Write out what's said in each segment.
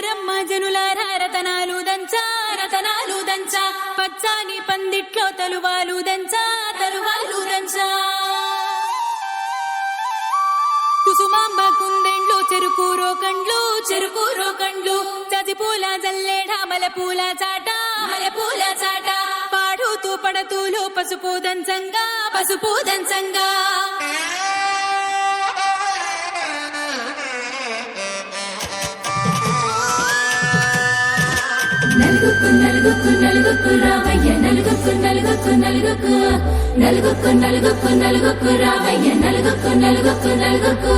రారమ్మ జనులారా రతనాలు దంచా రతనాలు దంచా పచ్చాని పందిట్లో తలువాలు దంచా తలువాలు దంచా కుసుమాంబ కుందెండ్లు చెరుకూరో కండ్లు చజిపూల జల్లేడ మలపూల చాట పాడుతూ పడతూలు పసుపు దంచంగా నలుగుకు నలుగుకు నలుగుకు రావయ్య నలుగుకు నలుగుకు నలుగుకు నలుగుకు నలుగుకు నలుగుకు రావయ్య నలుగుకు నలుగుకు నలుగుకు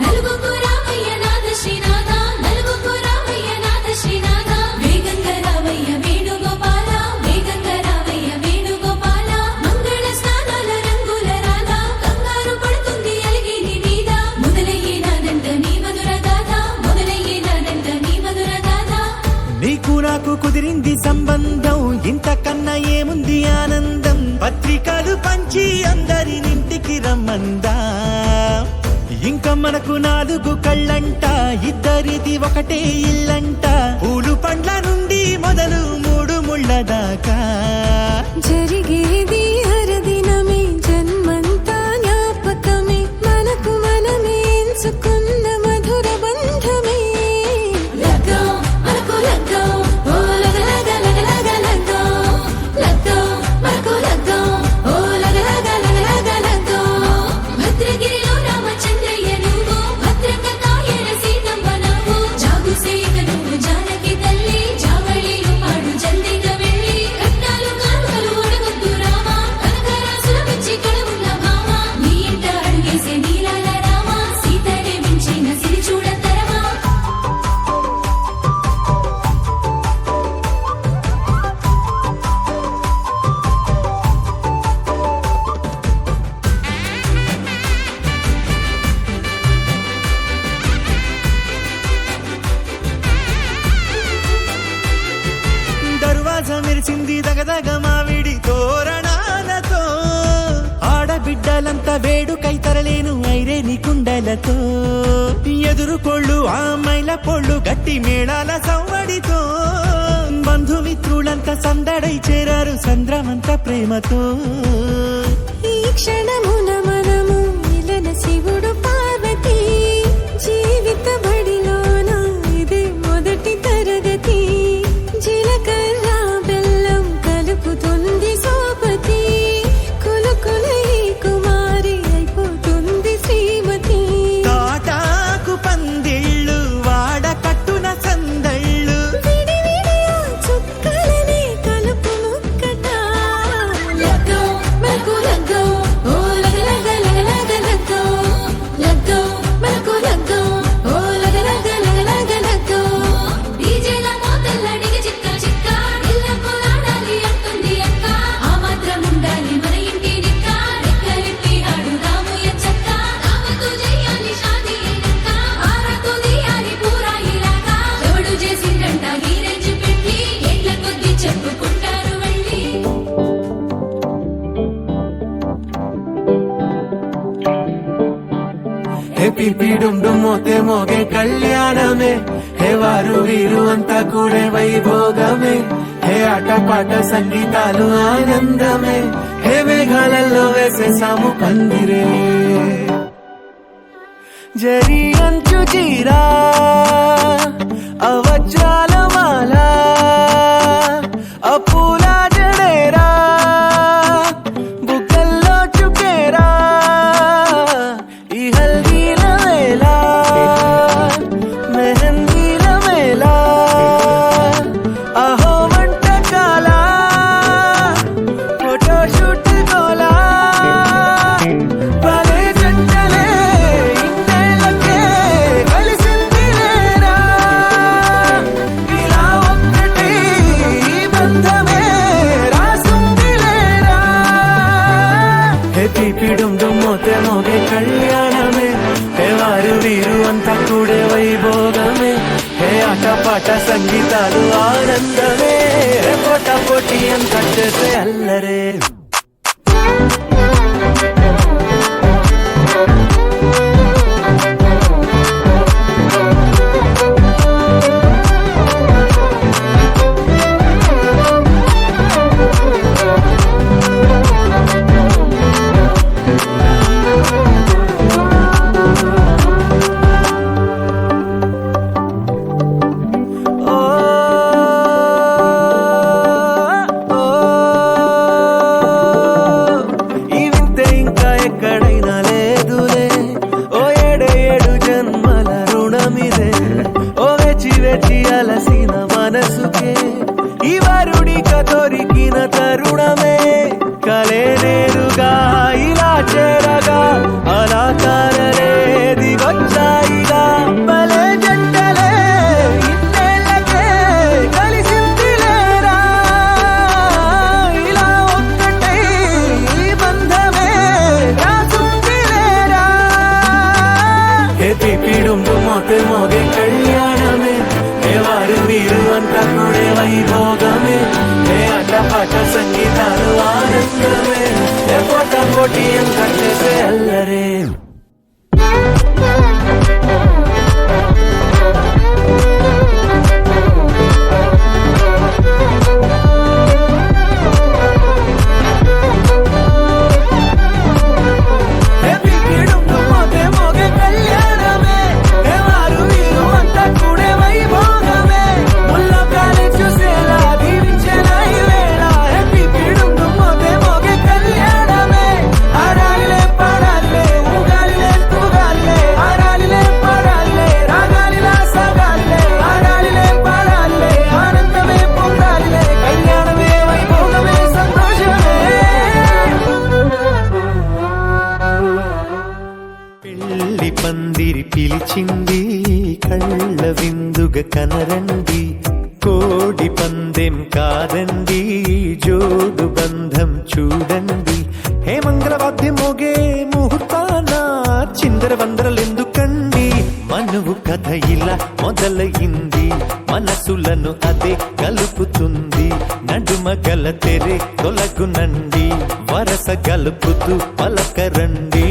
నలుగుకు రావయ్య నాద శ్రీనాథ నలుగుకు రావయ్య నాద శ్రీనాథ వేగంగా రావయ్య వేణుగోపాల వేగంగా రావయ్య వేణుగోపాల మంగళ స్నానాల రంగుల రాధ కంగారు పడుతుంది అలిగి నీ మీద మొదలయ్యేనాదంట నీ మధుర గాథ నీకు నాకు కుదిరింది సంబంధం ఇంతకన్నా ఏముంది ఆనందం పత్రికలు పంచి అందరినింటికి రమ్మందా ఇంకా మనకు 4 కళ్ళంట ఇద్దరిది ఒకటే ఇల్లంట పూలు పండ్ల నుండి మొదలు 3 ముళ్ళ దాకా జరిగేది హరదినమే జన్మంతా జ్ఞాపకమే మనకు మనమే ఎంచుకున్న మధుర బంధమే లగ్గం మనకు లగ్గం ఓ లగ లగ లగ లగ లగ్గం లగ్గం మనకు లగ్గం ఓ లగ లగ లగ లగ లగ్గం భద్రగిరిలో రామచంద్రయ్య నువ్వు భద్రంగా కాయన సీతమ్మ నువ్వు జాగు సేక నువ్వు జానకి తల్లి జావళీలు పాడు జల్దిగా వెళ్ళి కట్నాలు కానుకలు అడగొద్దు రామా కనకరాసుల పిచ్చి కడవున్న భామ నీ ఇంట అడుగేసే నీలాల రామ సీతనే మించిన సిరి చూడతరమా దర్వాజా మెరిసింది దగదగ మావిడి తోరణాలతో ఆడబిడ్డలంతా వేడుకై తరలేను ఐరేని కుండలతో ఎదురుకోళ్ళు ఆ మైల పొళ్ళు గట్టి మేళాల సవ్వడితో బంధుమిత్రులంతా సందడై చేరారు సంద్రమంత ప్రేమతో ఈ క్షణమున మనము ఇలన శివుడు పార్వతి జీవిత బడిలోన ఇదే మొదటి తరగతి జీలకర్ర బెల్లం కలుపుతుంది సోపతి కులుకులై కుమారి అయిపోతుంది శ్రీమతి తాటాకు పందిళ్ళు వాడ కట్టున సందళ్ళు విడివిడియా చుక్కలనే కలుపు ముక్కట లగ్గం మనకు లగ్గం ఓ లగ లగ లగ లగ లగ్గం లగ్గం మనకు లగ్గం ఓ లగ లగ లగ లగ లగ్గం డీజేల మోతల్ల డిగ చిక్క చిక్క ఇళ్ళకు ఆడాలి అంటుంది అక్క ఆ మాత్రం ఉండాలి మన ఇంటి నిక్క రెక్కలిప్పి ఆడుదాము ఎంచక్క రామతో చేయాలి షాదీ అయినక్క ఆరతో తీయాలి పూరాయిలాగా ఎవడు చేసిందంట ఈ రేంజ్ పెట్టి ఏళ్ళ కొద్ది చెప్పుకుంటారు వెళ్ళి హే పిపి డుమ్ డుమ్ మోతే మోగే కళ్యాణమే హే వారు వీరు అంతా కూడే వైభోగమే హే ఆటపాట సంగీతాలు ఆనందమే హే మేఘాలలో వేసేసాము పందిరే జరి అంచు చీరా అవజ్రాల మాల అపూల జడేరా బుగ్గల్లో చుకేరా ఈ హల్దీల వేళ మెహందీల వేళ అహో వంటకాల ఫోటోషూట్ గోలా భలే జంటలే ఇన్నేళ్ళకే కలిసింది లేరా ఇలా ఒక్కటి ఈ బంధమే రాసుంది లేరా హే పిపి డుమ్ డుమ్ మోతే మోగే కళ్యాణమే హే వారు వీరు అంతా కూడే వైభోగమే హే ఆటపాట సంగీతాలు ఆనందమే, హే పోటా పోటీ అంత చేసే అల్లరే. అలసిన మనసుకే ఈ వరుడిక దొరికిన తరుణమే, కలే నేరుగా ఇలా చేరగా అలా కాలలే దిగొచ్చాయిగా. భలే జంటలే ఇన్నేళ్ళకే కలిసింది లేరా, ఇలా ఒక్కటై ఈ బంధమే రాసుంది లేరా. హే పిపిడుండు మోతే మోగే కళ్యాణమే, వారు వీరు అంతా కూడా వైభోగమే, ఏ ఆటపాట సంగీతాలు ఆనందమే, ఏ పోటా పోటీ అంత చేసే అల్లరే. పందిరి పిలిచింది కళ్ళ విందుగ కనరండి, కోడి పందెం కాదండి జోడు బంధం చూడండి. హే మంగళవాద్యం మోగే ముహూర్తాన చిందర వందరలెందుకండి, మనువు కథ ఇలా మొదలయింది, మనసులను అదే కలుపుతుంది. నడుమ గల తెరే తొలగునండి, వరస గలుపుతూ పలకరండి.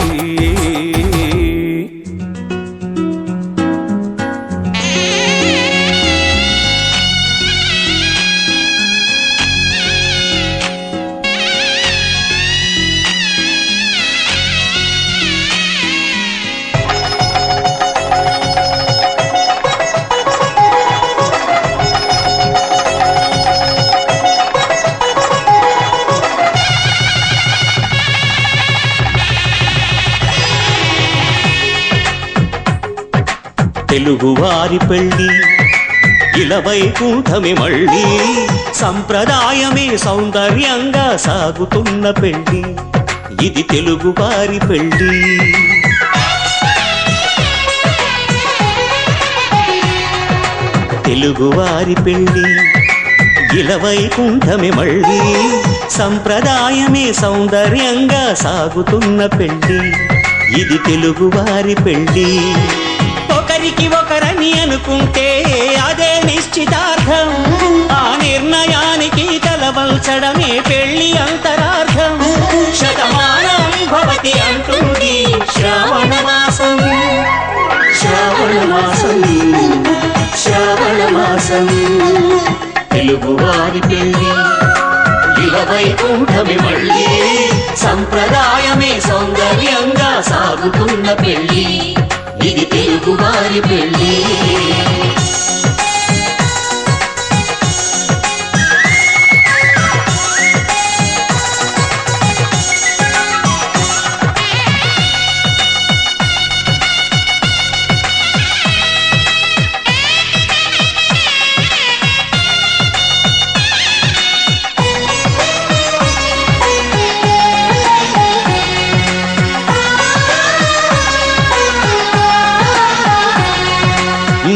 తెలుగువారి పెళ్ళి ఇలా వైకుంఠమే మళ్ళీ, సంప్రదాయమే సౌందర్యంగా సాగుతున్న పెళ్ళి, ఇది తెలుగువారి పెళ్ళి. తెలుగువారి పెళ్ళి ఇలా వైకుంఠమే మళ్ళీ, సంప్రదాయమే సౌందర్యంగా సాగుతున్న పెళ్ళి, ఇది తెలుగువారి పెళ్ళి. ఒకరికి ఒకరని అనుకుంటే అదే నిశ్చితార్థం, ఆ నిర్ణయానికి తలవల్చడమే పెళ్లి అంతరార్థం. శతమానం భవతి అంటుంది శ్రావణ మాసం, శ్రావణ మాసం, శ్రావణ మాసం. తెలుగువారి పెళ్లి ఇలా వైకుంఠమే మళ్ళీ, సంప్రదాయమే సౌందర్యంగా సాగుతున్న పెళ్లి, ఇది తెలుగువారి పెళ్ళి.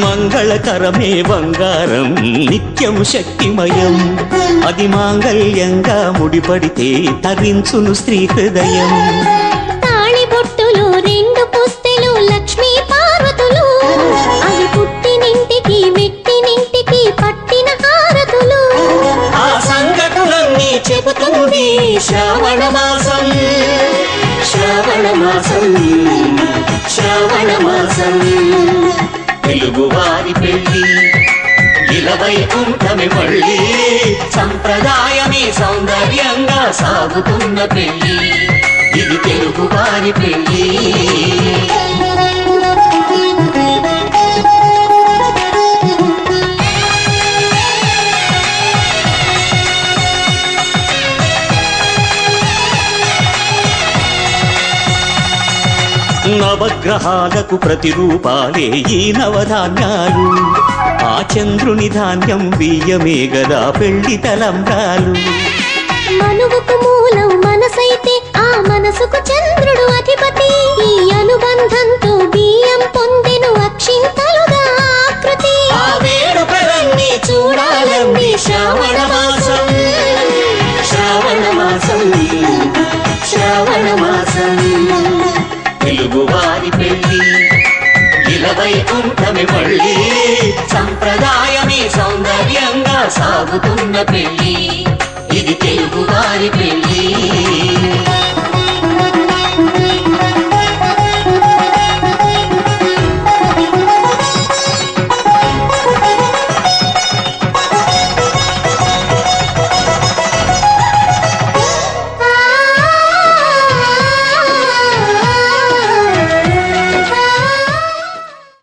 మంగళకరమే బంగారం నిత్యం శక్తిమయం, అది మాంగళ్యంగా ముడిపడితే తరించును స్త్రీ హృదయం. తాళి బొట్టులు రెండు పుస్తెలు లక్ష్మీ పార్వతులు, అవి పుట్టినింటికి వస్తుంది శ్రావణ మాసం శ్రావణ మాసం శ్రావణ మాసం తెలుగువారి పెళ్లి ఇలవైకుంఠమి మళ్ళీ సంప్రదాయమే సౌందర్యంగా సాగుతున్న పెళ్లి ఇది తెలుగువారి పెళ్లి నవగ్రహాలకు ప్రతిరూపాలే ఈ నవధాన్యాలు ఆ చంద్రుని ధాన్యం బియ్యమే గదా పెళ్లి తలంబ్రాలు మనువుకు మూలం మనసైతే ఆ మనసుకు చంద్రుడు అధిపతి ఈ అనుబంధంతో బియ్యం పొందెను అక్షింతలుగా ఆకృతి ఆ వేడుకలన్నీ చూడాలన్నీ శ్రావణ మాసం శ్రావణ మాసం శ్రావణ మాసం తెలుగువారి పెళ్లి ఇలవైకుంఠమి మళ్ళీ సంప్రదాయమే సౌందర్యంగా సాగుతున్న పెళ్లి ఇది తెలుగువారి పెళ్లి